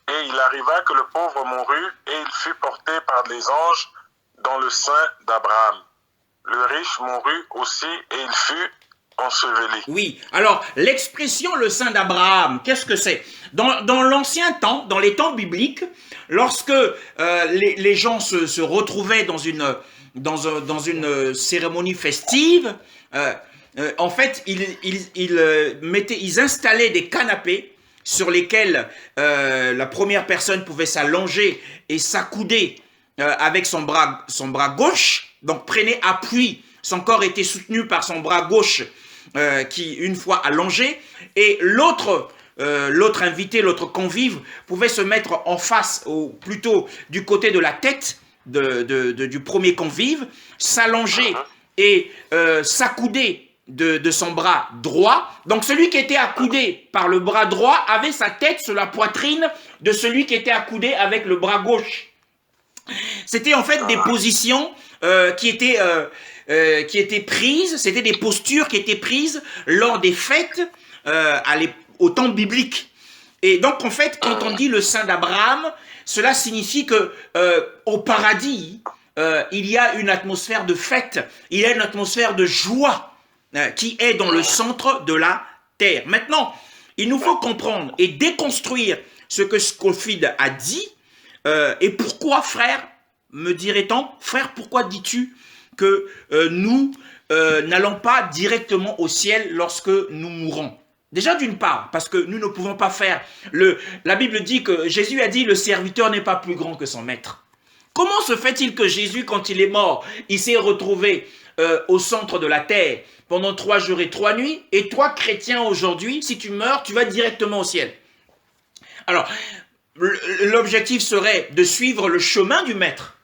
Et il arriva que le pauvre mourut, et il fut porté par les anges dans le sein d'Abraham. Le riche mourut aussi, et il fut enseveli. Oui, alors l'expression le sein d'Abraham, qu'est-ce que c'est? Dans l'ancien temps, dans les temps bibliques, lorsque les gens se retrouvaient dans une cérémonie festive, en fait, ils installaient des canapés sur lesquels la première personne pouvait s'allonger et s'accouder avec son bras gauche, donc prenait appui, son corps était soutenu par son bras gauche qui, une fois allongé, et l'autre invité, l'autre convive, pouvait se mettre en face, ou plutôt du côté de la tête du premier convive, s'allonger et s'accouder de son bras droit. Donc celui qui était accoudé par le bras droit avait sa tête sur la poitrine de celui qui était accoudé avec le bras gauche. C'était en fait des positions qui étaient prises, c'était des postures qui étaient prises lors des fêtes au temps biblique. Et donc en fait, quand on dit le sein d'Abraham, cela signifie que au paradis, il y a une atmosphère de fête, il y a une atmosphère de joie qui est dans le centre de la terre. Maintenant, il nous faut comprendre et déconstruire ce que Scofield a dit. Et pourquoi, frère, me dirait-on, frère, pourquoi dis-tu que nous n'allons pas directement au ciel lorsque nous mourrons? Déjà d'une part, parce que nous ne pouvons pas faire la Bible dit que Jésus a dit le serviteur n'est pas plus grand que son maître. Comment se fait-il que Jésus, quand il est mort, il s'est retrouvé au centre de la terre pendant 3 jours et 3 nuits, et toi, chrétien, aujourd'hui, si tu meurs, tu vas directement au ciel? Alors, l'objectif serait de suivre le chemin du maître.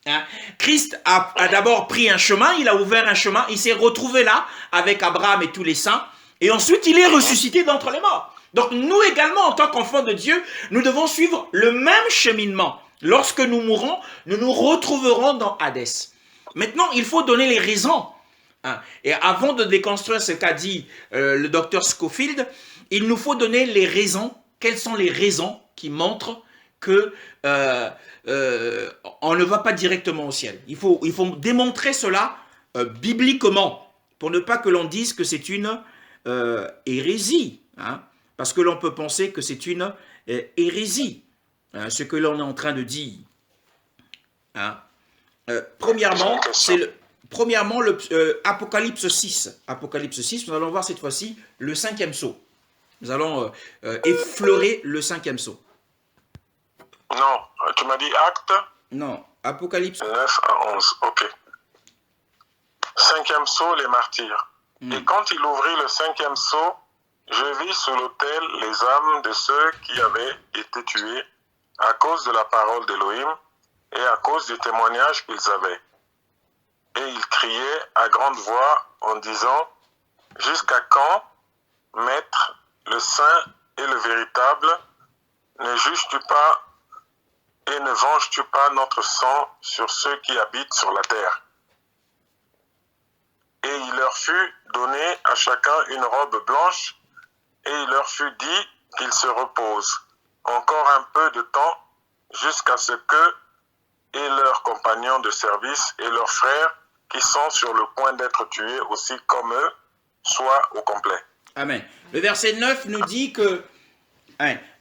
Hein? Christ a d'abord pris un chemin, il a ouvert un chemin, il s'est retrouvé là avec Abraham et tous les saints, et ensuite il est ressuscité d'entre les morts. Donc nous également, en tant qu'enfants de Dieu, nous devons suivre le même cheminement. Lorsque nous mourrons, nous nous retrouverons dans Hadès. Maintenant, il faut donner les raisons. Hein? Et avant de déconstruire ce qu'a dit le docteur Scofield, il nous faut donner les raisons. Quelles sont les raisons qui montrent que on ne va pas directement au ciel? Il faut démontrer cela bibliquement pour ne pas que l'on dise que c'est une hérésie. Hein? Parce que l'on peut penser que c'est une hérésie, hein, ce que l'on est en train de dire. Hein? Premièrement, Apocalypse 6. Apocalypse 6, nous allons voir cette fois-ci le 5e sceau. Nous allons effleurer le 5e sceau. Non, tu m'as dit acte? Non, Apocalypse 9 à 11, ok. 5e sceau, les martyrs. Et quand il ouvrit le 5e sceau, je vis sous l'autel les âmes de ceux qui avaient été tués à cause de la parole d'Élohim et à cause du témoignage qu'ils avaient. Et ils criaient à grande voix en disant, jusqu'à quand, Maître, le saint et le véritable, ne juges-tu pas et ne venges-tu pas notre sang sur ceux qui habitent sur la terre? Et il leur fut donné à chacun une robe blanche, et il leur fut dit qu'ils se reposent encore un peu de temps jusqu'à ce que et leurs compagnons de service et leurs frères qui sont sur le point d'être tués aussi comme eux soient au complet. Amen. Le verset 9 nous dit que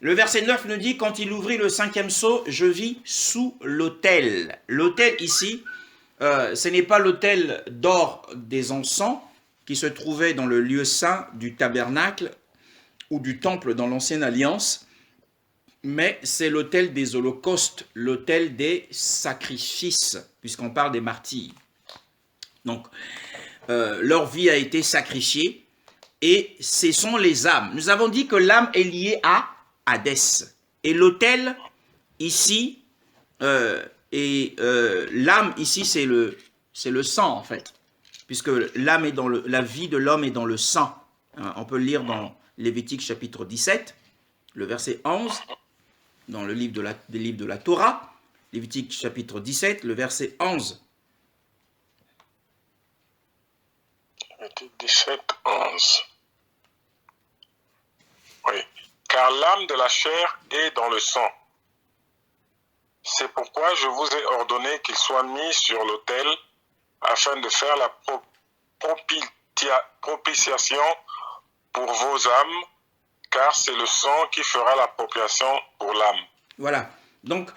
le verset 9 nous dit, quand il ouvrit le 5e sceau, je vis sous l'autel. L'autel ici, ce n'est pas l'autel d'or des encens qui se trouvait dans le lieu saint du tabernacle ou du temple dans l'ancienne alliance, mais c'est l'autel des holocaustes, l'autel des sacrifices, puisqu'on parle des martyrs. Donc, leur vie a été sacrifiée, et ce sont les âmes. Nous avons dit que l'âme est liée à Hadès. Et l'autel, ici, l'âme, ici, c'est le sang, en fait. Puisque l'âme est dans la vie de l'homme est dans le sang. Hein, on peut le lire dans Lévitique chapitre 17, le verset 11, dans le livre des livres de la Torah. Lévitique chapitre 17, le verset 11. 17, 11. Oui. Car car l'âme de la chair est dans le sang. C'est pourquoi je vous ai ordonné qu'il soit mis sur l'autel afin de faire la propitiation pour vos âmes, car c'est le sang qui fera la propitiation pour l'âme. Voilà. Donc,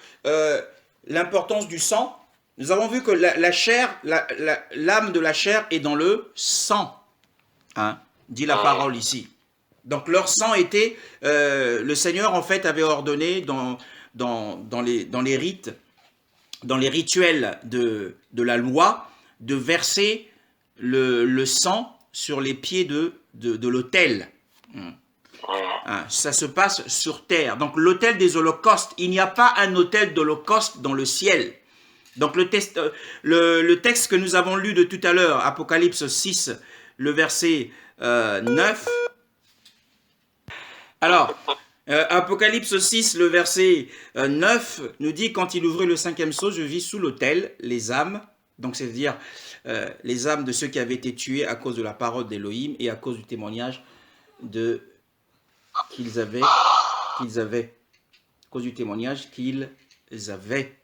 l'importance du sang, nous avons vu que la chair, l'âme de la chair est dans le sang, hein, dit la parole ici. Donc, leur sang était, le Seigneur en fait avait ordonné dans les rites, dans les rituels de la loi, de verser le sang sur les pieds de l'autel. Ça se passe sur terre. Donc l'autel des holocaustes, il n'y a pas un autel d'holocauste dans le ciel. Donc le texte que nous avons lu de tout à l'heure, Apocalypse 6, le verset 9. Alors, Apocalypse 6, le verset 9, nous dit « Quand il ouvrit le 5e sceau, je vis sous l'autel les âmes », donc c'est-à-dire les âmes de ceux qui avaient été tués à cause de la parole d'Élohim et à cause du témoignage qu'ils avaient, à cause du témoignage qu'ils avaient.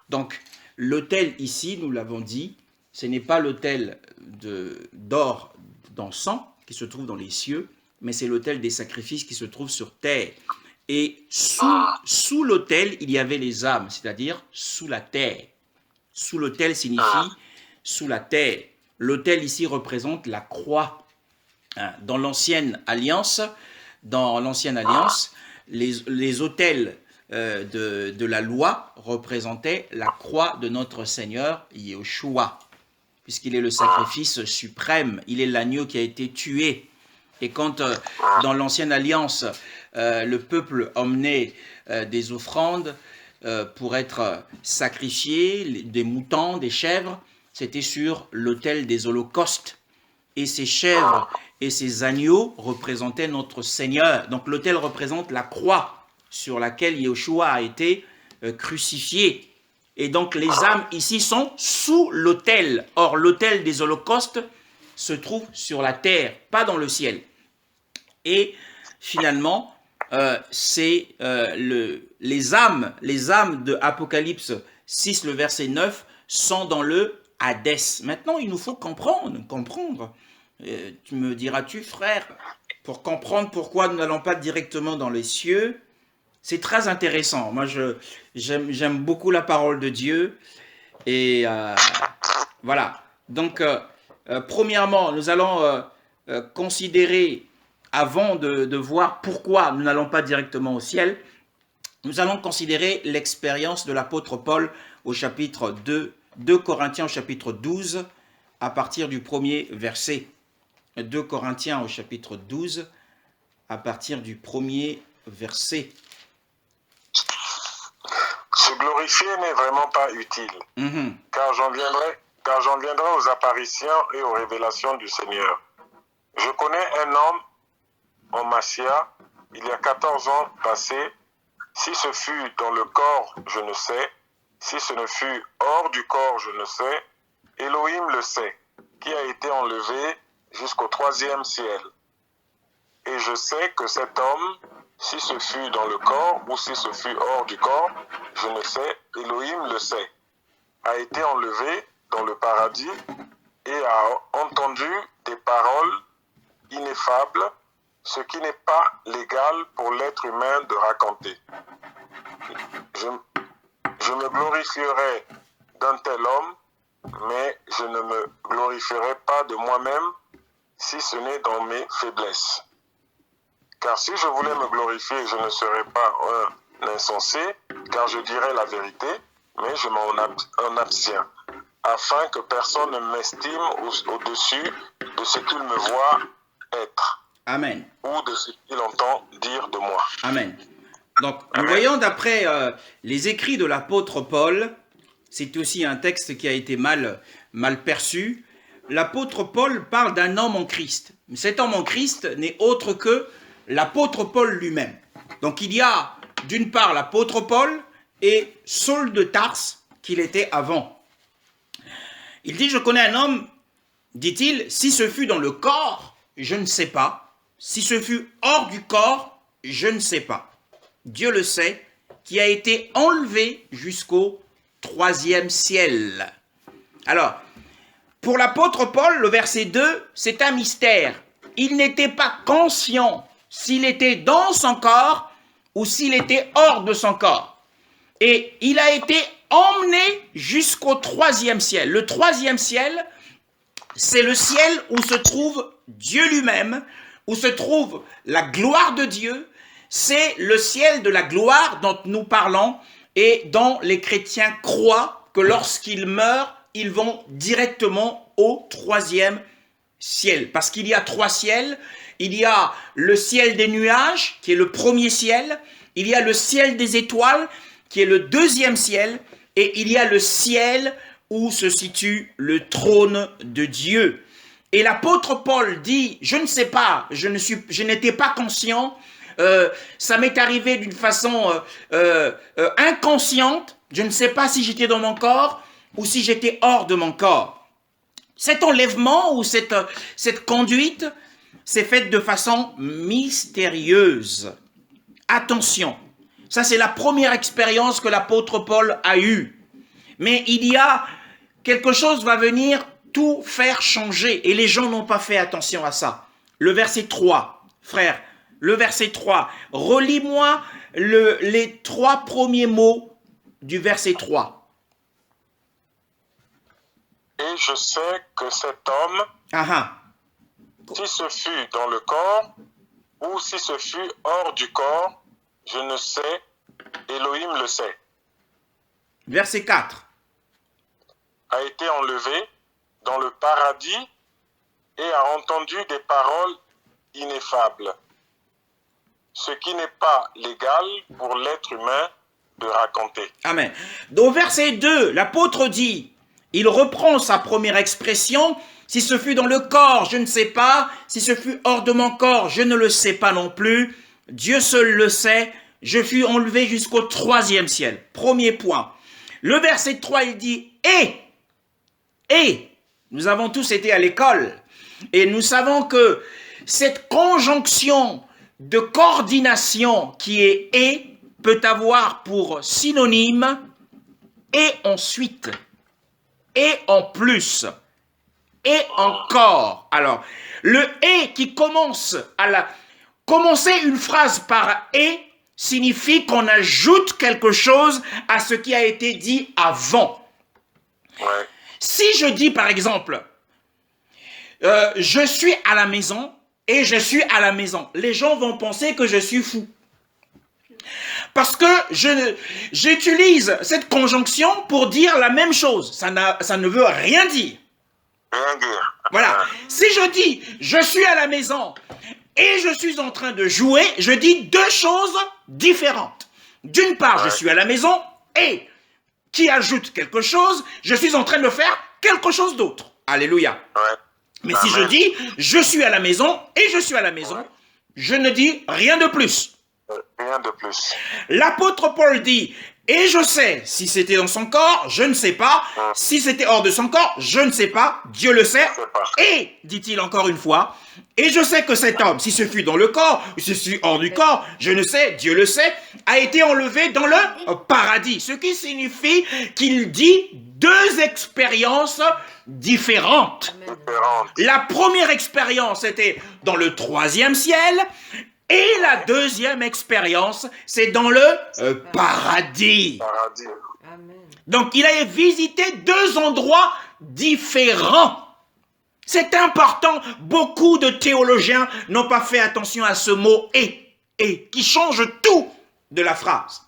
Donc, l'autel ici, nous l'avons dit, ce n'est pas l'autel d'or d'encens qui se trouve dans les cieux, mais c'est l'autel des sacrifices qui se trouve sur terre. Et sous l'autel, il y avait les âmes, c'est-à-dire sous la terre. Sous l'autel signifie sous la terre. L'autel ici représente la croix. Dans l'ancienne alliance, les autels de la loi représentaient la croix de notre Seigneur Yeshua, puisqu'il est le sacrifice suprême, il est l'agneau qui a été tué. Et quand dans l'ancienne alliance, le peuple emmenait des offrandes pour être sacrifiés, des moutons, des chèvres, c'était sur l'autel des holocaustes. Et ces chèvres et ces agneaux représentaient notre Seigneur. Donc l'autel représente la croix sur laquelle Yeshua a été crucifié. Et donc les âmes ici sont sous l'autel. Or l'autel des holocaustes se trouve sur la terre, pas dans le ciel. Et finalement, c'est les âmes de Apocalypse 6, le verset 9, sont dans le Hadès. Maintenant, il nous faut comprendre. Tu me diras-tu, frère, pour comprendre pourquoi nous n'allons pas directement dans les cieux, c'est très intéressant. Moi, j'aime beaucoup la parole de Dieu. Et voilà. Donc, premièrement, nous allons considérer, avant de voir pourquoi nous n'allons pas directement au ciel, nous allons considérer l'expérience de l'apôtre Paul au chapitre 2 Corinthiens au chapitre 12, à partir du premier verset. 2 Corinthiens au chapitre 12, à partir du premier verset. Se glorifier n'est vraiment pas utile, car j'en viendrai aux apparitions et aux révélations du Seigneur. Je connais un homme en Massia, il y a 14 ans passés. Si ce fut dans le corps, je ne sais. Si ce ne fut hors du corps, je ne sais. Elohim le sait, qui a été enlevé jusqu'au 3e ciel. Et je sais que cet homme, si ce fut dans le corps ou si ce fut hors du corps, je ne sais, Elohim le sait, a été enlevé dans le paradis et a entendu des paroles ineffables, ce qui n'est pas légal pour l'être humain de raconter. Je me glorifierai d'un tel homme, mais je ne me glorifierai pas de moi-même, si ce n'est dans mes faiblesses. Car si je voulais me glorifier, je ne serais pas un insensé, car je dirais la vérité, mais je m'en abstiens, afin que personne ne m'estime au-dessus de ce qu'il me voit être. Amen. Ou de ce qu'il entend dire de moi. Amen. Donc, nous voyons d'après les écrits de l'apôtre Paul, c'est aussi un texte qui a été mal perçu. L'apôtre Paul parle d'un homme en Christ. Cet homme en Christ n'est autre que l'apôtre Paul lui-même. Donc, il y a d'une part l'apôtre Paul et Saul de Tarse qu'il était avant. Il dit, je connais un homme, dit-il, si ce fut dans le corps, je ne sais pas. Si ce fut hors du corps, je ne sais pas, Dieu le sait, qui a été enlevé jusqu'au 3e ciel. Alors, pour l'apôtre Paul, le verset 2, c'est un mystère. Il n'était pas conscient s'il était dans son corps ou s'il était hors de son corps. Et il a été emmené jusqu'au 3e ciel. Le 3e ciel, c'est le ciel où se trouve Dieu lui-même, où se trouve la gloire de Dieu. C'est le ciel de la gloire dont nous parlons et dont les chrétiens croient que lorsqu'ils meurent, ils vont directement au 3e ciel. Parce qu'il y a 3 ciels. Il y a le ciel des nuages, qui est le 1er ciel. Il y a le ciel des étoiles, qui est le 2e ciel. Et il y a le ciel où se situe le trône de Dieu. Et l'apôtre Paul dit, je ne sais pas, je n'étais pas conscient, ça m'est arrivé d'une façon inconsciente, je ne sais pas si j'étais dans mon corps ou si j'étais hors de mon corps. Cet enlèvement ou cette conduite s'est faite de façon mystérieuse. Attention, ça c'est la première expérience que l'apôtre Paul a eue. Mais il y a quelque chose va venir tout faire changer. Et les gens n'ont pas fait attention à ça. Le verset 3, frère, le verset 3. Relis-moi les 3 premiers mots du verset 3. Et je sais que cet homme, si ce fut dans le corps ou si ce fut hors du corps, je ne sais, Elohim le sait. Verset 4. A été enlevé dans le paradis et a entendu des paroles ineffables, ce qui n'est pas légal pour l'être humain de raconter. Amen. Au verset 2, l'apôtre dit, il reprend sa première expression, si ce fut dans le corps, je ne sais pas, si ce fut hors de mon corps, je ne le sais pas non plus, Dieu seul le sait, je fus enlevé jusqu'au 3e ciel. Premier point. Le verset 3, il dit, et, nous avons tous été à l'école, et nous savons que cette conjonction de coordination qui est « et » peut avoir pour synonyme « et ensuite », « et en plus », « et encore ». Alors, le « et » qui commence commencer une phrase par « et » signifie qu'on ajoute quelque chose à ce qui a été dit avant. Ouais. Si je dis par exemple, je suis à la maison et je suis à la maison, les gens vont penser que je suis fou. Parce que j'utilise cette conjonction pour dire la même chose. Ça ne veut rien dire. Rien dire. Voilà. Si je dis, je suis à la maison et je suis en train de jouer, je dis 2 choses différentes. D'une part, je suis à la maison et qui ajoute quelque chose, je suis en train de faire quelque chose d'autre. Alléluia. Ouais. Mais si je dis, je suis à la maison et je suis à la maison, je ne dis rien de plus. Rien de plus. L'apôtre Paul dit, et je sais, si c'était dans son corps, je ne sais pas. Si c'était hors de son corps, je ne sais pas. Dieu le sait. Et, dit-il encore une fois, et je sais que cet homme, si ce fut dans le corps, ou si ce fut hors du corps, je ne sais, Dieu le sait, a été enlevé dans le paradis. Ce qui signifie qu'il dit 2 expériences différentes. La première expérience était dans le 3e ciel. Et la deuxième expérience, c'est dans le paradis. Donc, il a visité 2 endroits différents. C'est important. Beaucoup de théologiens n'ont pas fait attention à ce mot « et », qui change tout de la phrase.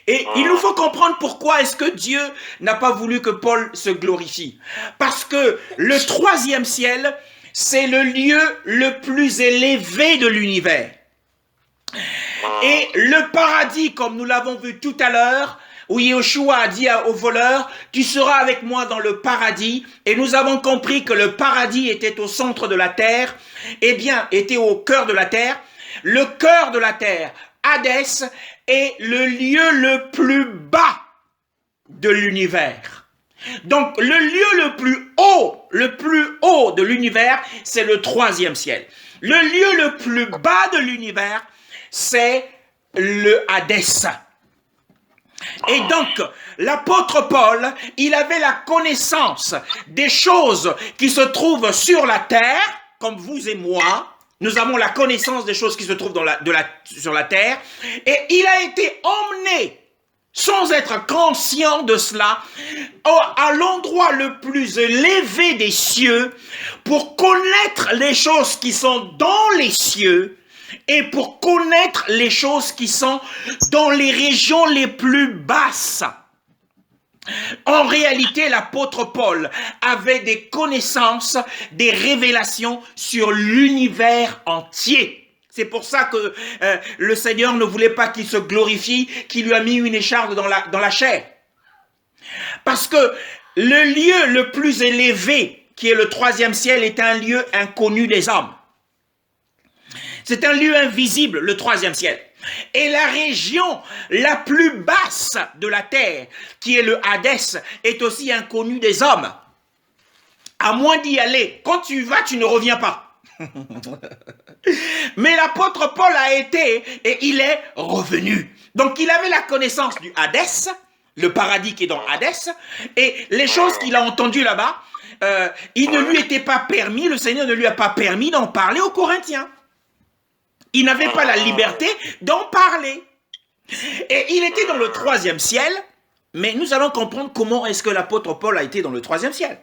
Et il nous faut comprendre pourquoi est-ce que Dieu n'a pas voulu que Paul se glorifie. Parce que le 3e ciel, c'est le lieu le plus élevé de l'univers. Et le paradis, comme nous l'avons vu tout à l'heure, où Yeshua a dit au voleur, tu seras avec moi dans le paradis, et nous avons compris que le paradis était au centre de la terre, eh bien, était au cœur de la terre. Le cœur de la terre, Hadès, est le lieu le plus bas de l'univers. Donc, le lieu le plus haut de l'univers, c'est le 3e ciel. Le lieu le plus bas de l'univers, c'est le Hadès. Et donc, l'apôtre Paul, il avait la connaissance des choses qui se trouvent sur la terre, comme vous et moi. Nous avons la connaissance des choses qui se trouvent sur la terre. Et il a été emmené, sans être conscient de cela, à l'endroit le plus élevé des cieux, pour connaître les choses qui sont dans les cieux, et pour connaître les choses qui sont dans les régions les plus basses. En réalité, l'apôtre Paul avait des connaissances, des révélations sur l'univers entier. C'est pour ça que le Seigneur ne voulait pas qu'il se glorifie, qu'il lui a mis une écharpe dans la chair. Parce que le lieu le plus élevé, qui est le 3e ciel, est un lieu inconnu des hommes. C'est un lieu invisible, le 3e ciel. Et la région la plus basse de la terre, qui est le Hadès, est aussi inconnue des hommes. À moins d'y aller. Quand tu vas, tu ne reviens pas. Mais l'apôtre Paul a été et il est revenu. Donc il avait la connaissance du Hadès, le paradis qui est dans Hadès, et les choses qu'il a entendues là-bas, il ne lui était pas permis, le Seigneur ne lui a pas permis d'en parler aux Corinthiens. Il n'avait pas la liberté d'en parler. Et il était dans le 3e ciel, mais nous allons comprendre comment est-ce que l'apôtre Paul a été dans le 3e ciel.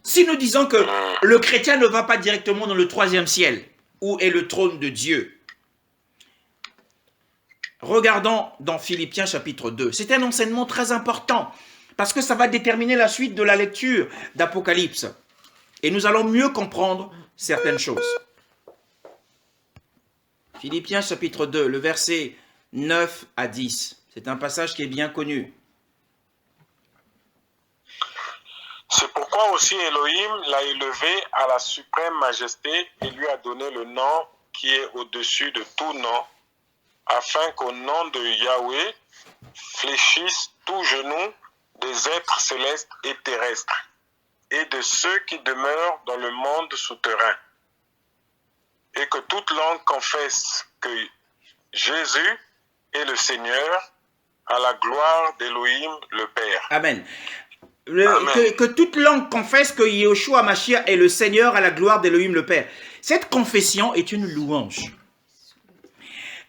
Si nous disons que le chrétien ne va pas directement dans le 3e ciel, où est le trône de Dieu, regardons dans Philippiens chapitre 2. C'est un enseignement très important, parce que ça va déterminer la suite de la lecture d'Apocalypse. Et nous allons mieux comprendre certaines choses. Philippiens chapitre 2, le verset 9 à 10. C'est un passage qui est bien connu. C'est pourquoi aussi Elohim l'a élevé à la suprême majesté et lui a donné le nom qui est au-dessus de tout nom, afin qu'au nom de Yahweh fléchisse tout genou des êtres célestes et terrestres, et de ceux qui demeurent dans le monde souterrain, et que toute langue confesse que Jésus est le Seigneur, à la gloire d'Elohim le Père. Amen. Que toute langue confesse que Yeshua Mashiach est le Seigneur, à la gloire d'Elohim le Père. Cette confession est une louange.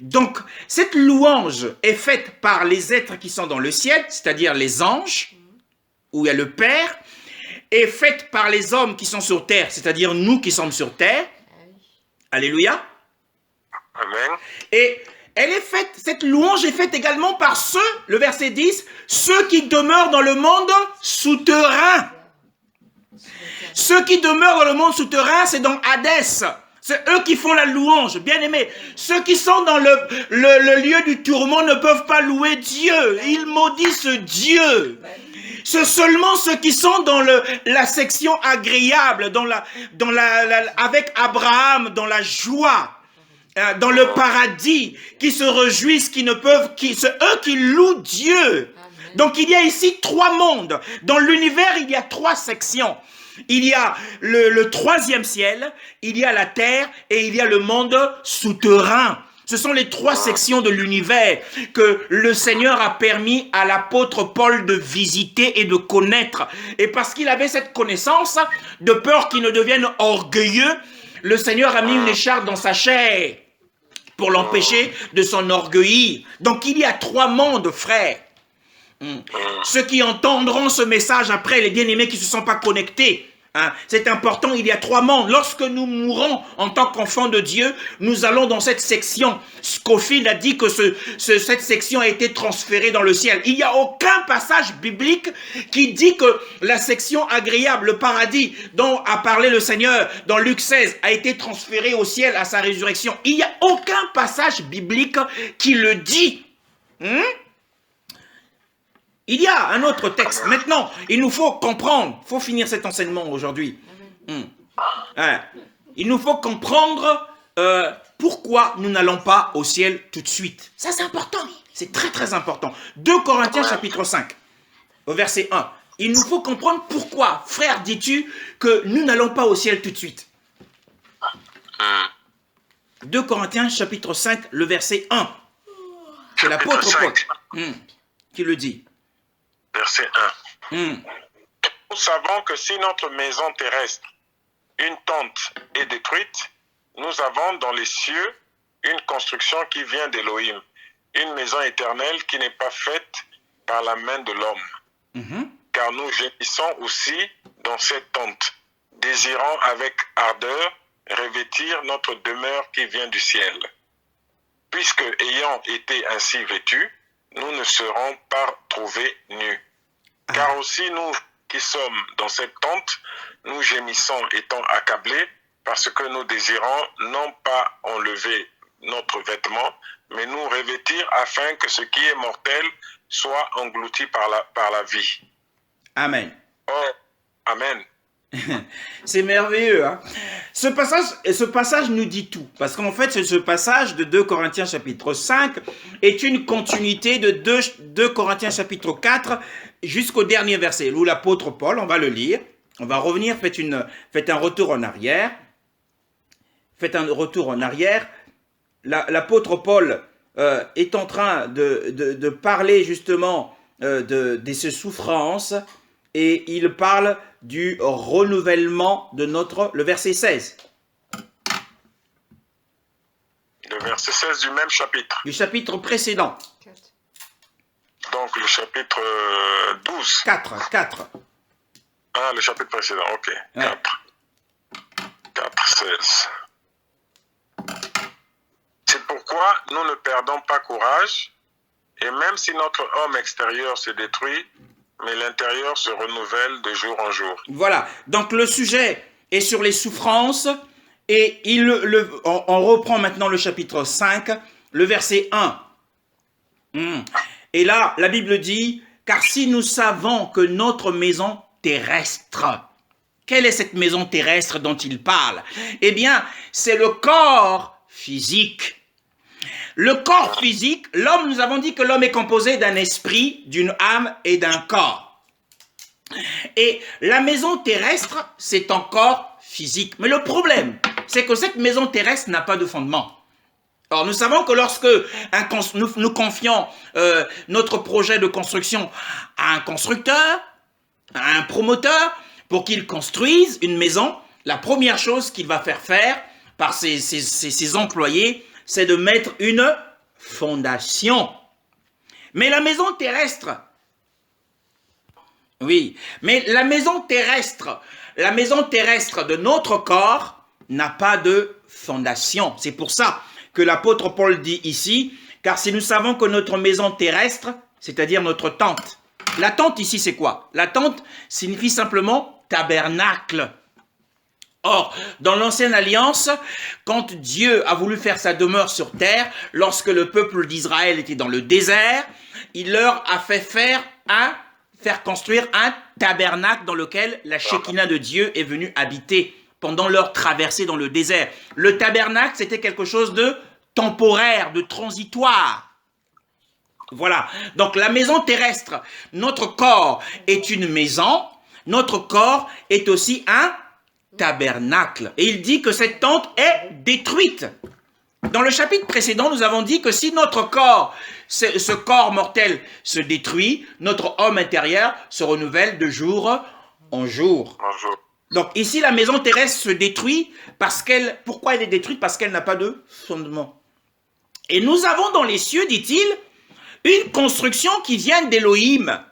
Donc, cette louange est faite par les êtres qui sont dans le ciel, c'est-à-dire les anges, où il y a le Père, et faite par les hommes qui sont sur terre, c'est-à-dire nous qui sommes sur terre. Alléluia. Amen. Et elle est faite, cette louange est faite également par ceux, le verset 10, ceux qui demeurent dans le monde souterrain. Ceux qui demeurent dans le monde souterrain, c'est dans Hadès. C'est eux qui font la louange, bien aimés. Ceux qui sont dans le lieu du tourment ne peuvent pas louer Dieu. Ils maudissent Dieu. C'est seulement ceux qui sont dans la section agréable, avec Abraham, dans la joie, dans le paradis, qui se réjouissent, c'est eux qui louent Dieu. Donc il y a ici 3 mondes. Dans l'univers, il y a 3 sections. Il y a le 3e ciel, il y a la terre et il y a le monde souterrain. Ce sont les 3 sections de l'univers que le Seigneur a permis à l'apôtre Paul de visiter et de connaître. Et parce qu'il avait cette connaissance, de peur qu'il ne devienne orgueilleux, le Seigneur a mis une écharpe dans sa chair pour l'empêcher de s'enorgueillir. Donc il y a 3 mondes, frères. Ceux qui entendront ce message après, les bien-aimés qui ne se sont pas connectés, c'est important, il y a 3 mondes. Lorsque nous mourrons en tant qu'enfants de Dieu, nous allons dans cette section. Scofield a dit que cette section a été transférée dans le ciel. Il n'y a aucun passage biblique qui dit que la section agréable, le paradis dont a parlé le Seigneur dans Luc 16, a été transférée au ciel à sa résurrection. Il n'y a aucun passage biblique qui le dit. Il y a un autre texte. Maintenant, il nous faut comprendre. Il faut finir cet enseignement aujourd'hui. Il nous faut comprendre pourquoi nous n'allons pas au ciel tout de suite. Ça, c'est important. C'est très, très important. 2 Corinthiens chapitre 5, au verset 1. Il nous faut comprendre pourquoi, frère, dis-tu que nous n'allons pas au ciel tout de suite. 2 Corinthiens chapitre 5, le verset 1. C'est l'apôtre Paul qui le dit. Verset 1. Nous savons que si notre maison terrestre, une tente, est détruite, nous avons dans les cieux une construction qui vient d'Élohim, une maison éternelle qui n'est pas faite par la main de l'homme. Car nous gémissons aussi dans cette tente, désirant avec ardeur revêtir notre demeure qui vient du ciel. Puisque, ayant été ainsi vêtus, nous ne serons pas trouvés nus. Car aussi nous qui sommes dans cette tente, nous gémissons étant accablés, parce que nous désirons non pas enlever notre vêtement, mais nous revêtir afin que ce qui est mortel soit englouti par la vie. Amen. Oh, amen. C'est merveilleux. Hein? Ce passage nous dit tout. Parce qu'en fait, ce passage de 2 Corinthiens chapitre 5 est une continuité de 2 Corinthiens chapitre 4 jusqu'au dernier verset, où l'apôtre Paul, on va le lire, on va revenir, faites un retour en arrière. Faites un retour en arrière. L'apôtre Paul est en train de parler justement de ses souffrances, et il parle du renouvellement de le verset 16. Le verset 16 du même chapitre. Du chapitre précédent. Donc le chapitre 12. 4. Ah, le chapitre précédent, ok. Ouais. 4, 16. C'est pourquoi nous ne perdons pas courage, et même si notre homme extérieur se détruit, mais l'intérieur se renouvelle de jour en jour. Voilà, donc le sujet est sur les souffrances, et on reprend maintenant le chapitre 5, le verset 1. Et là, la Bible dit, « Car si nous savons que notre maison terrestre, quelle est cette maison terrestre dont il parle? Eh bien, c'est le corps physique. Le corps physique, l'homme, nous avons dit que l'homme est composé d'un esprit, d'une âme et d'un corps. Et la maison terrestre, c'est un corps physique. Mais le problème, c'est que cette maison terrestre n'a pas de fondement. Or, nous savons que lorsque nous confions notre projet de construction à un constructeur, à un promoteur, pour qu'il construise une maison, la première chose qu'il va faire par ses employés, c'est de mettre une fondation. Mais la maison terrestre, la maison terrestre de notre corps n'a pas de fondation. C'est pour ça que l'apôtre Paul dit ici, car si nous savons que notre maison terrestre, c'est-à-dire notre tente, la tente ici c'est quoi? La tente signifie simplement tabernacle. Or, dans l'Ancienne Alliance, quand Dieu a voulu faire sa demeure sur terre, lorsque le peuple d'Israël était dans le désert, il leur a fait faire construire un tabernacle dans lequel la Shekinah de Dieu est venue habiter pendant leur traversée dans le désert. Le tabernacle, c'était quelque chose de temporaire, de transitoire. Voilà. Donc, la maison terrestre, notre corps est une maison, notre corps est aussi un tabernacle. Et il dit que cette tente est détruite. Dans le chapitre précédent, nous avons dit que si notre corps, ce corps mortel se détruit, notre homme intérieur se renouvelle de jour en jour. Donc ici, la maison terrestre se détruit pourquoi elle est détruite? Parce qu'elle n'a pas de fondement. Et nous avons dans les cieux, dit-il, une construction qui vient d'Élohim,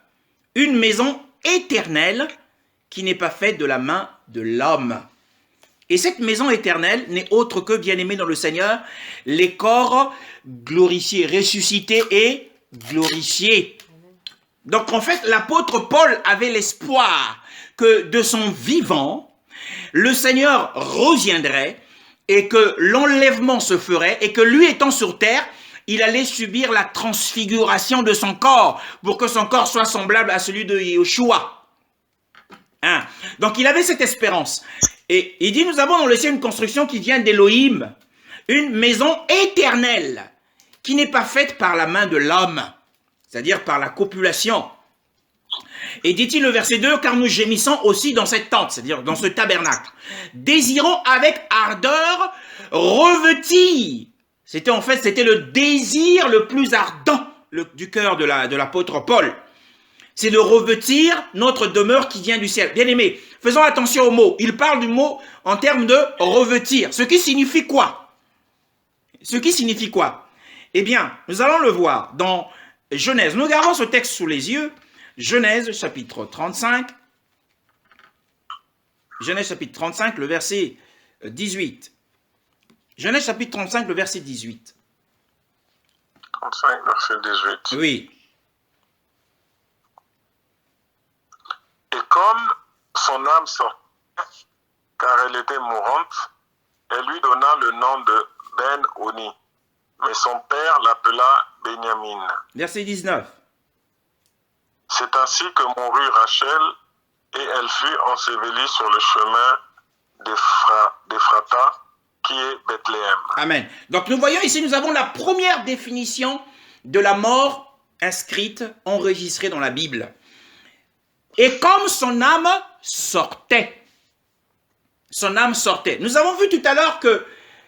une maison éternelle qui n'est pas faite de la main de l'homme. Et cette maison éternelle n'est autre que, bien-aimés dans le Seigneur, les corps glorifiés, ressuscités et glorifiés. Donc en fait, l'apôtre Paul avait l'espoir que de son vivant, le Seigneur reviendrait et que l'enlèvement se ferait et que lui étant sur terre, il allait subir la transfiguration de son corps pour que son corps soit semblable à celui de Yeshua. Donc il avait cette espérance. Et il dit, nous avons dans le ciel une construction qui vient d'Élohim, une maison éternelle qui n'est pas faite par la main de l'homme, c'est-à-dire par la copulation. Et dit-il le verset 2, car nous gémissons aussi dans cette tente, c'est-à-dire dans ce tabernacle, désirons avec ardeur revêtir. C'était le désir le plus ardent du cœur de l'apôtre Paul. C'est de revêtir notre demeure qui vient du ciel. Bien aimé, faisons attention au mot. Il parle du mot en termes de revêtir. Ce qui signifie quoi? Eh bien, nous allons le voir dans Genèse. Nous gardons ce texte sous les yeux. Genèse chapitre 35. Genèse chapitre 35, le verset 18. Genèse chapitre 35, le verset 18. 35, verset 18. Oui. Et comme son âme sortait, car elle était mourante, elle lui donna le nom de Ben-Oni. Mais son père l'appela Benjamin. Verset 19. C'est ainsi que mourut Rachel, et elle fut ensevelie sur le chemin d'Ephrata, qui est Bethléem. Amen. Donc nous voyons ici, nous avons la première définition de la mort inscrite, enregistrée dans la Bible. Et comme son âme sortait. Son âme sortait. Nous avons vu tout à l'heure que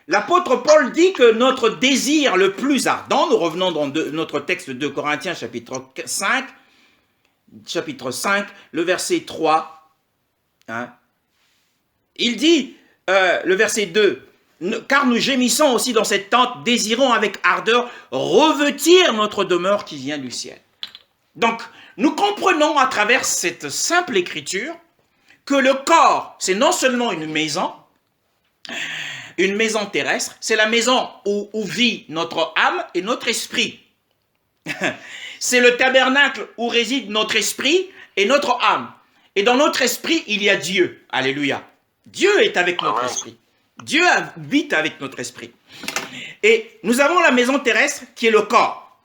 l'apôtre Paul dit que notre désir le plus ardent, nous revenons dans notre texte de 2 Corinthiens chapitre 5, le verset 3, il dit, le verset 2, car nous gémissons aussi dans cette tente, désirons avec ardeur revêtir notre demeure qui vient du ciel. Donc, nous comprenons à travers cette simple écriture que le corps, c'est non seulement une maison terrestre, c'est la maison où vit notre âme et notre esprit. C'est le tabernacle où réside notre esprit et notre âme. Et dans notre esprit, il y a Dieu. Alléluia. Dieu est avec notre esprit. Dieu habite avec notre esprit. Et nous avons la maison terrestre qui est le corps.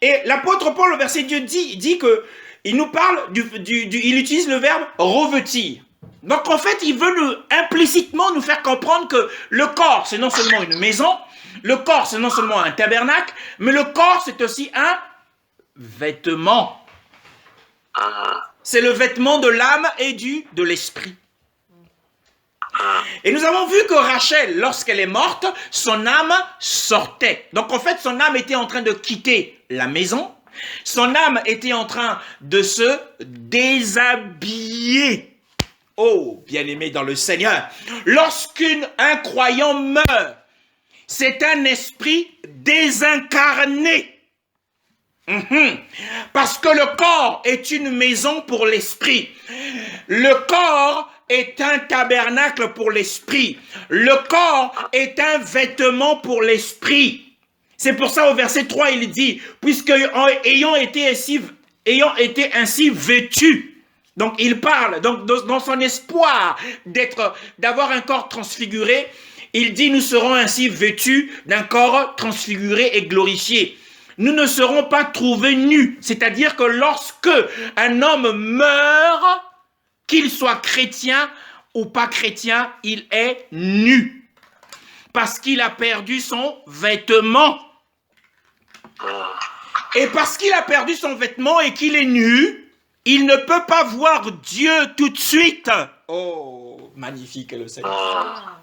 Et l'apôtre Paul, au verset 2, dit que il nous parle, il utilise le verbe revêtir. Donc en fait, il veut implicitement nous faire comprendre que le corps, c'est non seulement une maison, le corps, c'est non seulement un tabernacle, mais le corps, c'est aussi un vêtement. C'est le vêtement de l'âme et de l'esprit. Et nous avons vu que Rachel, lorsqu'elle est morte, son âme sortait. Donc en fait, son âme était en train de quitter la maison. Son âme était en train de se déshabiller. Oh, bien-aimé dans le Seigneur, lorsqu'un croyant meurt, c'est un esprit désincarné. Parce que le corps est une maison pour l'esprit. Le corps est un tabernacle pour l'esprit. Le corps est un vêtement pour l'esprit. C'est pour ça au verset 3, il dit, puisque ayant été ainsi vêtus. Donc il parle, donc dans son espoir d'avoir un corps transfiguré, il dit, nous serons ainsi vêtus d'un corps transfiguré et glorifié. Nous ne serons pas trouvés nus. C'est-à-dire que lorsque un homme meurt, qu'il soit chrétien ou pas chrétien, il est nu. Parce qu'il a perdu son vêtement. Et parce qu'il a perdu son vêtement et qu'il est nu, il ne peut pas voir Dieu tout de suite. Oh, magnifique est le Seigneur.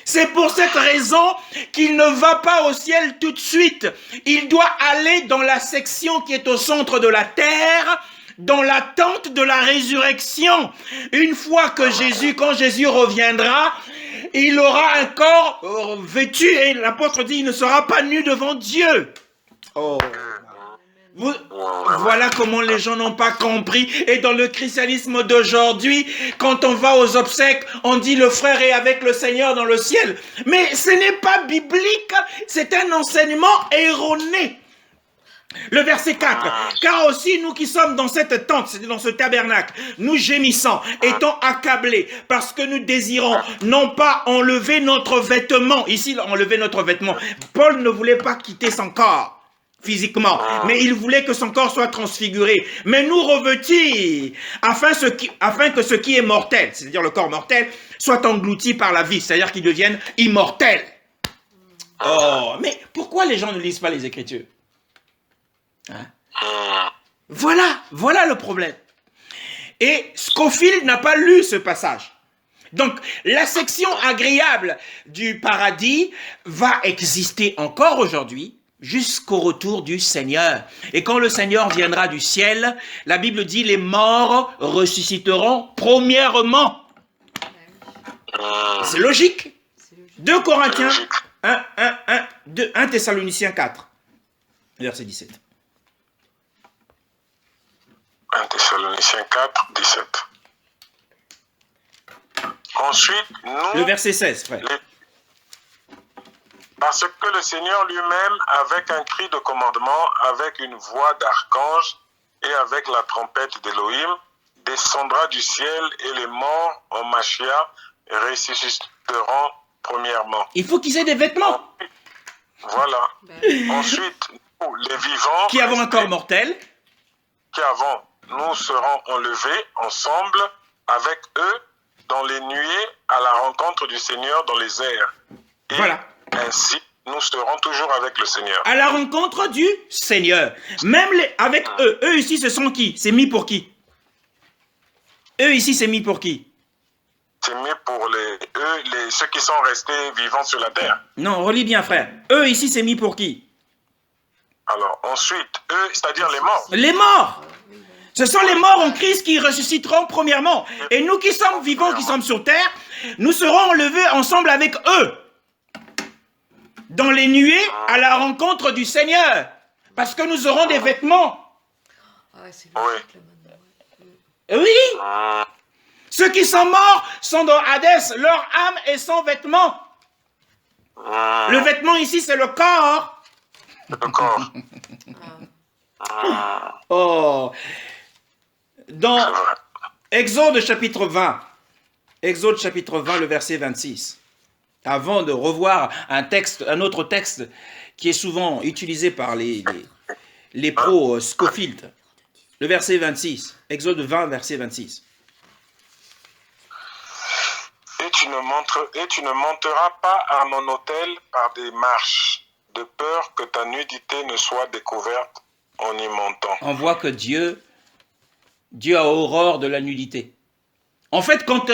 C'est pour cette raison qu'il ne va pas au ciel tout de suite. Il doit aller dans la section qui est au centre de la terre, dans l'attente de la résurrection. Une fois que quand Jésus reviendra, il aura un corps vêtu et l'apôtre dit, il ne sera pas nu devant Dieu. Oh. Voilà comment les gens n'ont pas compris. Et dans le christianisme d'aujourd'hui, quand on va aux obsèques, on dit le frère est avec le Seigneur dans le ciel. Mais ce n'est pas biblique, c'est un enseignement erroné. Le verset 4. Car aussi nous qui sommes dans cette tente, c'est dans ce tabernacle, nous gémissons, étant accablés, parce que nous désirons non pas enlever notre vêtement. Ici, enlever notre vêtement. Paul ne voulait pas quitter son corps physiquement, mais il voulait que son corps soit transfiguré, mais nous revêtir, afin que ce qui est mortel, c'est-à-dire le corps mortel, soit englouti par la vie, c'est-à-dire qu'il devienne immortel. Oh, mais pourquoi les gens ne lisent pas les Écritures? Voilà le problème. Et Scofield n'a pas lu ce passage. Donc, la section agréable du paradis va exister encore aujourd'hui jusqu'au retour du Seigneur. Et quand le Seigneur viendra du ciel, la Bible dit les morts ressusciteront premièrement. C'est logique. 2 Corinthiens 1 Thessaloniciens 4, verset 17. 1 Thessaloniciens 4, 17. Ensuite, nous... Le verset 16, frère. Parce que le Seigneur lui-même, avec un cri de commandement, avec une voix d'archange et avec la trompette d'Élohim, descendra du ciel et les morts en Machia ressusciteront premièrement. Il faut qu'ils aient des vêtements. Voilà. Ensuite, nous, les vivants... Qui avons un corps mortel. Qui avons, nous serons enlevés ensemble avec eux dans les nuées à la rencontre du Seigneur dans les airs. Et voilà. Ainsi, nous serons toujours avec le Seigneur. À la rencontre du Seigneur. Même avec eux. Eux ici, ce sont qui? C'est mis pour qui? Eux ici, c'est mis pour qui? C'est mis pour ceux qui sont restés vivants sur la terre. Non, relis bien, frère. Eux ici, c'est mis pour qui? Alors, ensuite, eux, c'est-à-dire les morts. Les morts. Ce sont les morts en Christ qui ressusciteront premièrement. Et nous qui sommes vivants, qui sommes sur terre, nous serons enlevés ensemble avec eux. Dans les nuées, à la rencontre du Seigneur. Parce que nous aurons des vêtements. Oui. Ceux qui sont morts sont dans Hadès, leur âme est sans vêtements. Le vêtement ici, c'est le corps. Le corps. Oh. Dans Exode chapitre 20, Exode chapitre 20, le verset 26. Avant de revoir un autre texte qui est souvent utilisé par les pros Scofield. Le verset 26. Exode 20, verset 26. Et tu ne monteras pas à mon autel par des marches, de peur que ta nudité ne soit découverte en y montant. On voit que Dieu a horreur de la nudité. En fait, quand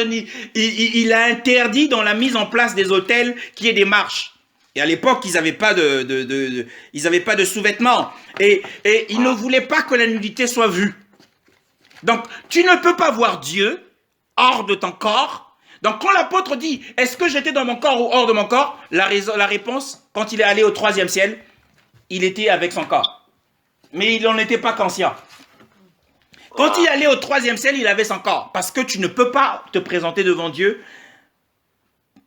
il a interdit dans la mise en place des autels qu'il y ait des marches. Et à l'époque, ils n'avaient pas de sous-vêtements. Et ils ne voulaient pas que la nudité soit vue. Donc, tu ne peux pas voir Dieu hors de ton corps. Donc, quand l'apôtre dit, est-ce que j'étais dans mon corps ou hors de mon corps? La réponse, quand il est allé au 3e ciel, il était avec son corps. Mais il n'en était pas conscient. Quand il allait au 3e ciel, il avait son corps. Parce que tu ne peux pas te présenter devant Dieu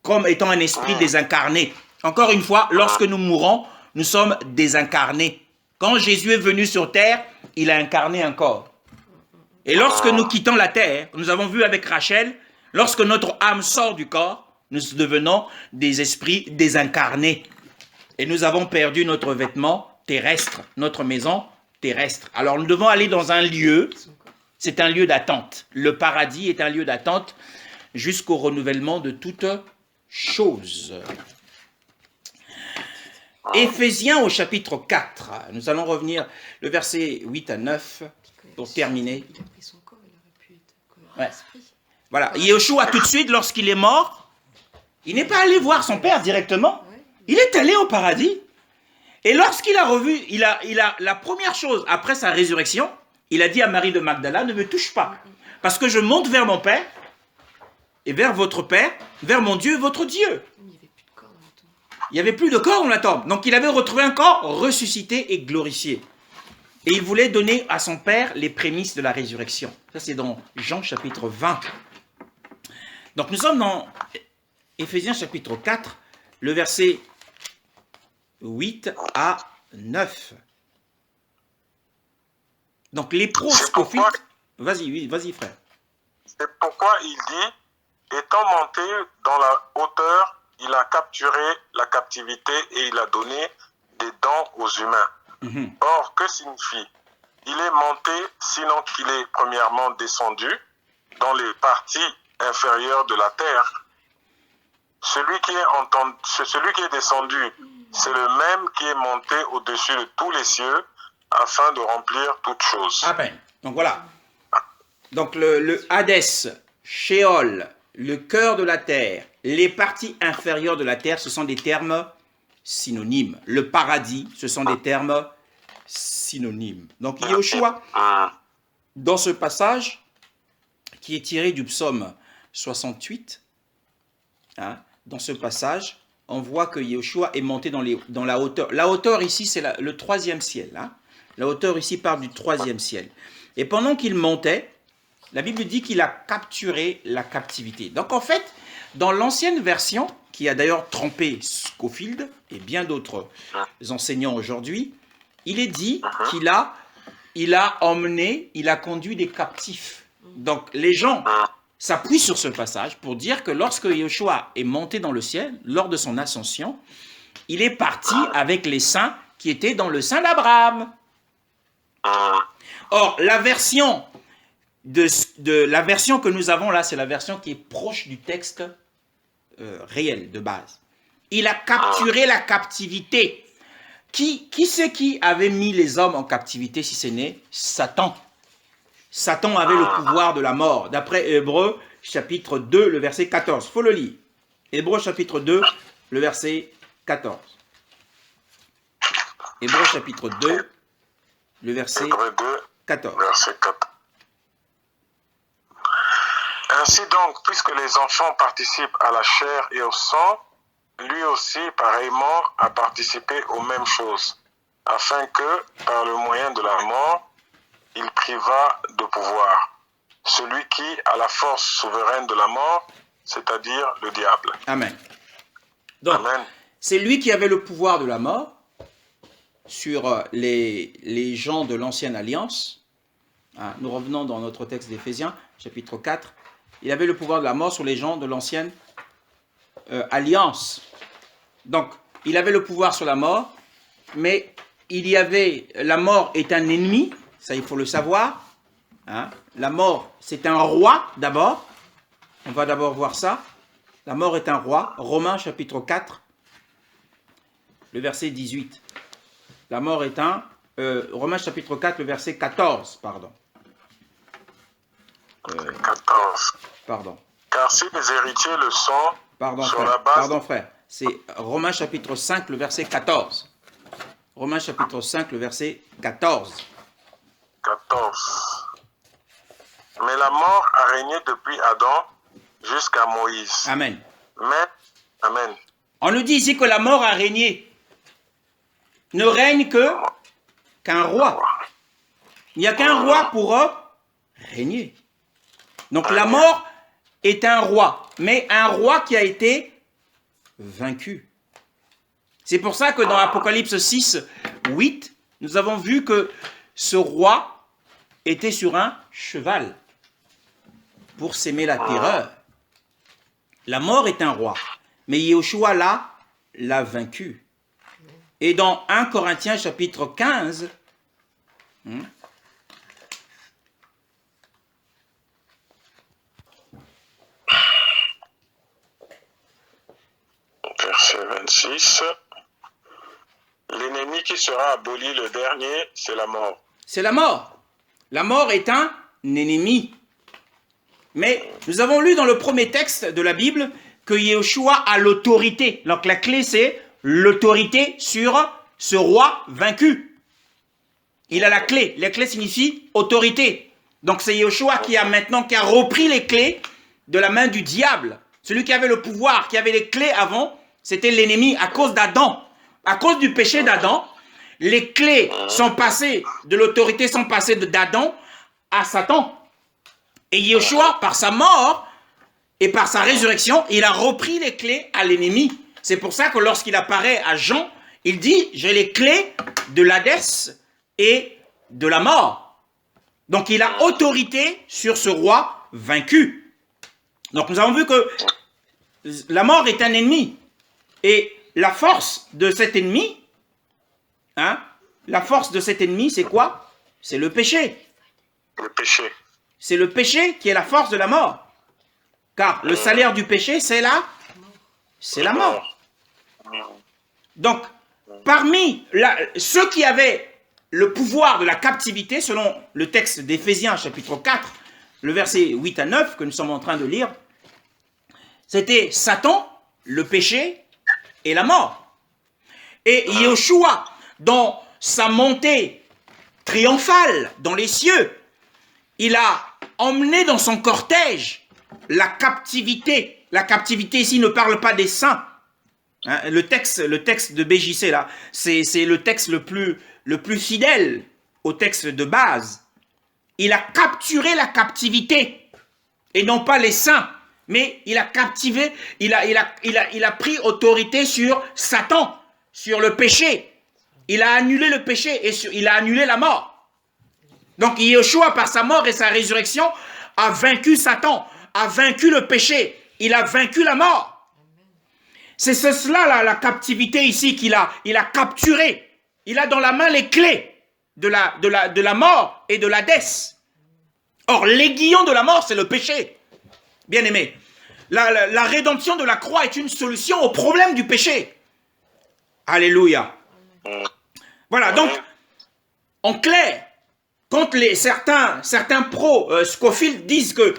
comme étant un esprit désincarné. Encore une fois, lorsque nous mourons, nous sommes désincarnés. Quand Jésus est venu sur terre, il a incarné un corps. Et lorsque nous quittons la terre, nous avons vu avec Rachel, lorsque notre âme sort du corps, nous devenons des esprits désincarnés. Et nous avons perdu notre vêtement terrestre, notre maison terrestre. Alors nous devons aller dans un lieu, c'est un lieu d'attente. Le paradis est un lieu d'attente jusqu'au renouvellement de toutes choses. Éphésiens au chapitre 4, nous allons revenir le verset 8 à 9 pour terminer. Ouais. Voilà, Yeshua tout de suite, lorsqu'il est mort, il n'est pas allé voir son père directement, il est allé au paradis. Et lorsqu'il a revu, il a la première chose, après sa résurrection, il a dit à Marie de Magdala, ne me touche pas, parce que je monte vers mon Père, et vers votre Père, vers mon Dieu, votre Dieu. Il n'y avait plus de corps dans la tombe. Donc il avait retrouvé un corps ressuscité et glorifié. Et il voulait donner à son Père les prémices de la résurrection. Ça c'est dans Jean chapitre 20. Donc nous sommes dans Éphésiens chapitre 4, le verset 8 à 9. Donc les proscophites... Vas-y frère. C'est pourquoi il dit, étant monté dans la hauteur, il a capturé la captivité et il a donné des dons aux humains. Or, que signifie? Il est monté, sinon qu'il est premièrement descendu dans les parties inférieures de la terre. Celui qui est descendu, c'est le même qui est monté au-dessus de tous les cieux afin de remplir toutes choses. Amen. Donc voilà. Donc le Hadès, Sheol, le cœur de la terre, les parties inférieures de la terre, ce sont des termes synonymes. Le paradis, ce sont des termes synonymes. Donc Yahushua, dans ce passage, qui est tiré du psaume 68, hein, dans ce passage, on voit que Yahushua est monté dans la hauteur. La hauteur ici, c'est le troisième ciel. Hein. La hauteur ici part du troisième ciel. Et pendant qu'il montait, la Bible dit qu'il a capturé la captivité. Donc en fait, dans l'ancienne version, qui a d'ailleurs trompé Scofield et bien d'autres enseignants aujourd'hui, il est dit qu'il a emmené, il a conduit des captifs. Donc les gens s'appuient sur ce passage pour dire que lorsque Yeshua est monté dans le ciel, lors de son ascension, il est parti avec les saints qui étaient dans le sein d'Abraham. Or, la version que nous avons là, c'est la version qui est proche du texte réel, de base. Il a capturé la captivité. Qui c'est qui avait mis les hommes en captivité si ce n'est Satan? Satan avait le pouvoir de la mort. D'après Hébreux, chapitre 2, le verset 14. Il faut le lire. Hébreux, chapitre 2, le verset 14. Hébreux, chapitre 2, le verset 14. Verset 14. Ainsi donc, puisque les enfants participent à la chair et au sang, lui aussi, pareillement, a participé aux mêmes choses, afin que, par le moyen de la mort, il priva de pouvoir celui qui a la force souveraine de la mort, c'est-à-dire le diable. Amen. Donc, c'est lui qui avait le pouvoir de la mort sur les gens de l'ancienne alliance. Hein, nous revenons dans notre texte d'Éphésiens, chapitre 4. Il avait le pouvoir de la mort sur les gens de l'ancienne alliance. Donc, il avait le pouvoir sur la mort, mais la mort est un ennemi, ça il faut le savoir. Hein. La mort, c'est un roi d'abord. On va d'abord voir ça. La mort est un roi. Romains chapitre 4, le verset 18. La mort est un... Romains chapitre 4, le verset 14, pardon. 14. Pardon. Car si les héritiers le sont, pardon, sur frère. la base... Pardon, frère. C'est Romains chapitre 5, le verset 14. Romains chapitre 5, le verset 14. 14. Mais la mort a régné depuis Adam jusqu'à Moïse. Amen. Amen. On nous dit ici que la mort a régné. Ne règne qu'un roi. Il n'y a qu'un roi pour régner. Donc la mort est un roi, mais un roi qui a été vaincu. C'est pour ça que dans Apocalypse 6, 8, nous avons vu que ce roi était sur un cheval pour s'aimer la terreur. La mort est un roi, mais Yahushua l'a vaincu. Et dans 1 Corinthiens chapitre 15, verset 26, l'ennemi qui sera aboli le dernier, c'est la mort. C'est la mort. La mort est un ennemi. Mais nous avons lu dans le premier texte de la Bible que Yahushua a l'autorité. Donc la clé, c'est l'autorité sur ce roi vaincu. Il a la clé. La clé signifie autorité. Donc c'est Yahushua qui a repris les clés de la main du diable. Celui qui avait le pouvoir, qui avait les clés avant, c'était l'ennemi à cause d'Adam. À cause du péché d'Adam, les clés sont passées, de l'autorité sont passées d'Adam à Satan. Et Yahushua, par sa mort et par sa résurrection, il a repris les clés à l'ennemi. C'est pour ça que lorsqu'il apparaît à Jean, il dit « J'ai les clés de l'Hadès et de la mort ». Donc il a autorité sur ce roi vaincu. Donc nous avons vu que la mort est un ennemi. Et la force de cet ennemi, c'est quoi? C'est le péché. Le péché. C'est le péché qui est la force de la mort. Car le salaire du péché, c'est la mort. Donc, parmi ceux qui avaient le pouvoir de la captivité, selon le texte d'Éphésiens chapitre 4, le verset 8 à 9 que nous sommes en train de lire, c'était Satan, le péché et la mort. Et Yeshua, dans sa montée triomphale dans les cieux, il a emmené dans son cortège la captivité. La captivité ici ne parle pas des saints. Hein, le texte de BJC là, c'est le texte le plus fidèle au texte de base. Il a capturé la captivité et non pas les saints, mais il a captivé, il a pris autorité sur Satan, sur le péché. Il a annulé le péché et il a annulé la mort. Donc Yeshua, par sa mort et sa résurrection, a vaincu Satan, a vaincu le péché, il a vaincu la mort. C'est cela la captivité ici qu'il a capturé. Il a dans la main les clés de la mort et de l'Hadès. Or, l'aiguillon de la mort, c'est le péché. Bien aimé, la rédemption de la croix est une solution au problème du péché. Alléluia. Voilà, donc, en clair, quand certains pro-Scofield disent que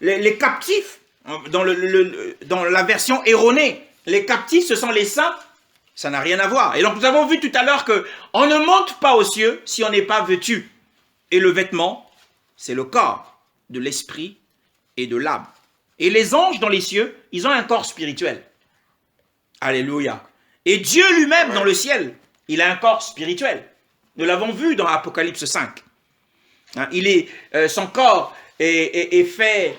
les captifs, dans la version erronée, les captifs, ce sont les saints, ça n'a rien à voir. Et donc, nous avons vu tout à l'heure qu'on ne monte pas aux cieux si on n'est pas vêtu. Et le vêtement, c'est le corps de l'esprit et de l'âme. Et les anges dans les cieux, ils ont un corps spirituel. Alléluia. Et Dieu lui-même dans le ciel, il a un corps spirituel. Nous l'avons vu dans Apocalypse 5. Hein, son corps est fait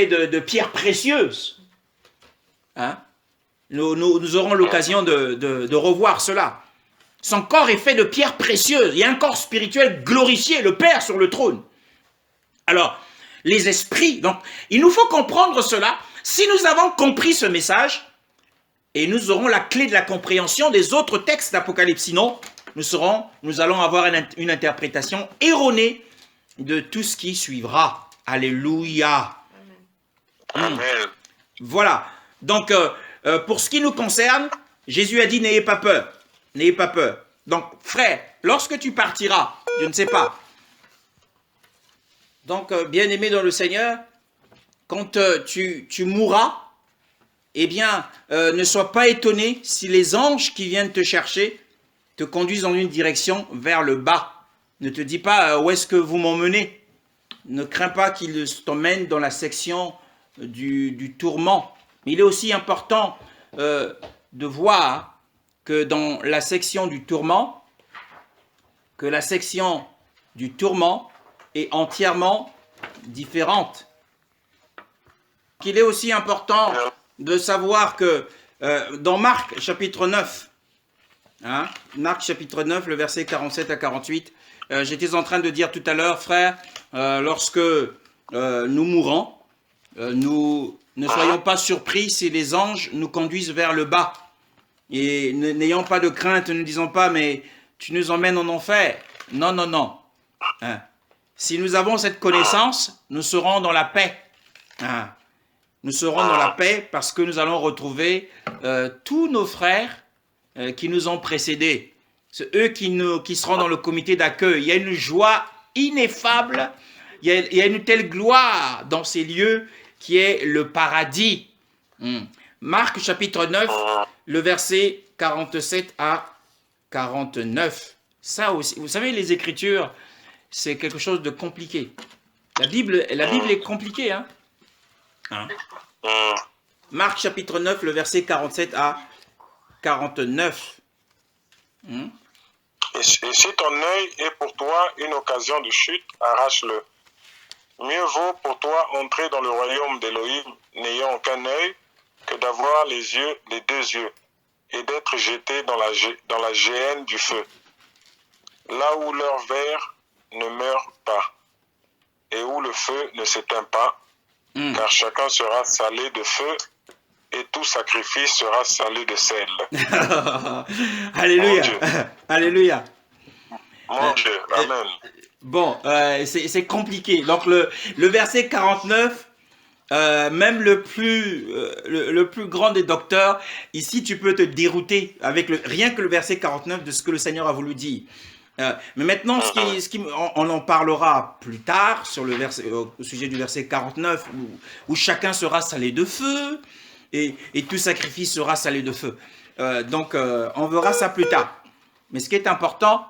de pierres précieuses. Hein? Nous aurons l'occasion de revoir cela. Son corps est fait de pierres précieuses. Il y a un corps spirituel glorifié, le Père sur le trône. Alors, les esprits, donc, il nous faut comprendre cela. Si nous avons compris ce message, et nous aurons la clé de la compréhension des autres textes d'Apocalypse, sinon, nous allons avoir une interprétation erronée de tout ce qui suivra. Alléluia. Amen. Voilà. Donc, pour ce qui nous concerne, Jésus a dit, n'ayez pas peur. N'ayez pas peur. Donc, frère, lorsque tu partiras, je ne sais pas. Donc, bien-aimé dans le Seigneur, quand tu mourras, eh bien, ne sois pas étonné si les anges qui viennent te chercher te conduisent dans une direction vers le bas. Ne te dis pas, où est-ce que vous m'emmenez? Ne crains pas qu'ils t'emmènent dans la section du tourment. Mais il est aussi important de voir que dans la section du tourment, est entièrement différente. Qu'il est aussi important de savoir que dans Marc chapitre 9, hein, Marc chapitre 9, le verset 47 à 48, j'étais en train de dire tout à l'heure, frère, lorsque nous mourons, nous ne soyons pas surpris si les anges nous conduisent vers le bas. Et n'ayons pas de crainte, ne disons pas, mais tu nous emmènes en enfer. Non, non, non. Hein. Si nous avons cette connaissance, nous serons dans la paix. Hein. Nous serons dans la paix parce que nous allons retrouver tous nos frères qui nous ont précédés. C'est eux qui seront dans le comité d'accueil. Il y a une joie ineffable, il y a une telle gloire dans ces lieux qui est le paradis. Marc chapitre 9, le verset 47 à 49. Ça aussi, vous savez, les Écritures, c'est quelque chose de compliqué. La Bible est compliquée, hein? Marc chapitre 9, le verset 47 à 49. Et si ton œil est pour toi une occasion de chute, arrache-le. Mieux vaut pour toi entrer dans le royaume d'Élohim n'ayant aucun œil que d'avoir les deux yeux, et d'être jeté dans la géhenne du feu, là où leur verre ne meurt pas, et où le feu ne s'éteint pas, car chacun sera salé de feu, et tout sacrifice sera salé de sel. Alléluia. Alléluia. Mon Dieu, amen. Bon, c'est compliqué. Donc le verset 49, même le plus grand des docteurs, ici tu peux te dérouter avec rien que le verset 49 de ce que le Seigneur a voulu dire. Mais maintenant, on en parlera plus tard sur le verset, au sujet du verset 49, où chacun sera salé de feu et tout sacrifice sera salé de feu. Donc, on verra ça plus tard. Mais ce qui est important,